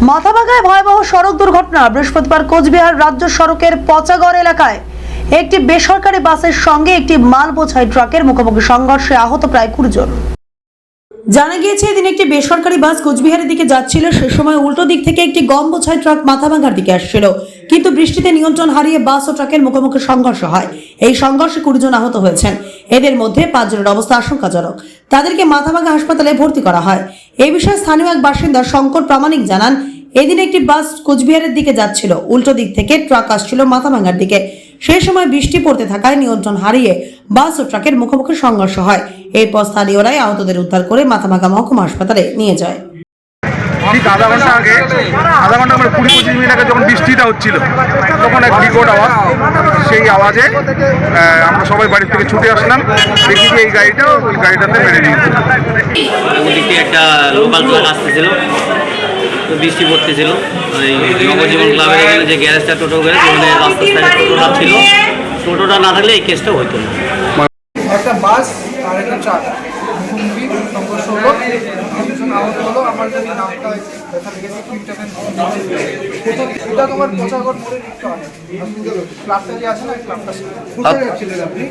মাথাভাঙায় ভয়াবহ সড়ক দুর্ঘটনা। বৃহস্পতিবার কোচবিহার রাজ্য সড়কের পচাগড় এলাকায় একটি বেসরকারি বাসের সঙ্গে একটি মাল বোঝাই ট্রাকের মুখোমুখি সংঘর্ষে আহত প্রায় 20 জন। জানা গিয়েছে, এদিন একটি বেসরকারি বাস কোচবিহারের দিকে যাচ্ছিল। সে সময় উল্টো দিক থেকে একটি গম বোঝাই ট্রাক মাথাভাঙার দিকে আসছিল, কিন্তু বৃষ্টিতে নিয়ন্ত্রণ হারিয়ে বাস ও ট্রাকের মুখোমুখি সংঘর্ষ হয়। এই সংঘর্ষে 20 জন আহত হয়েছেন। এদের মধ্যে 5 জনের অবস্থা আশঙ্কাজনক। তাদেরকে মাথাভাঙা হাসপাতালে ভর্তি করা হয়। এই বিষয়ে স্থানীয় এক বাসিন্দা শঙ্কর প্রামাণিক জানান, এদিন একটি বাস কোচবিহারের দিকে যাচ্ছিল, উল্টো দিক থেকে ট্রাক আসছিল মাথাভাঙার দিকে। সেই সময় বৃষ্টি পড়তে থাকায় নিয়ন্ত্রণ হারিয়ে বাস ও ট্রাকের মুখোমুখি সংঘর্ষ হয়। এরপর স্থানীয়রাই আহতদের উদ্ধার করে মাথাভাঙা মহকুমা হাসপাতালে নিয়ে যায়। ঠিক আধা ঘন্টা মানে 20-25 মিনিট আগে যখন বৃষ্টিটা হচ্ছিল, তখন এক বিকট আওয়াজ। সেই আওয়াজে আমরা সবাই বাড়ি থেকে ছুটে আসলাম, দেখি যে এই গাড়িটাতে মেরে দিয়েছে। ওদিকে একটা লোকাল ট্রাক আসতেছিল, তো বৃষ্টি পড়তেছিল। ওই নবজীবন ক্লাবের এখানে যে গ্যারেজটা, টোটো গ্যারেজ, ওখানে রাস্তার সাইডে টোটোটা ছিল। টোটোটা না থাকলে এই কেসটা হইতো না। একটা বাস আর একটা ট্রাক মুখোমুখি সংঘর্ষ হলো, দুজন আহত হলো। আমার যদি নামটা দেখা লেগেছে এটা তোমার পচাগড় মোড়ের একটু আগে ক্লাবটা যে আছে না, ক্লাবটা কোথায় যাচ্ছিলেন আপনি?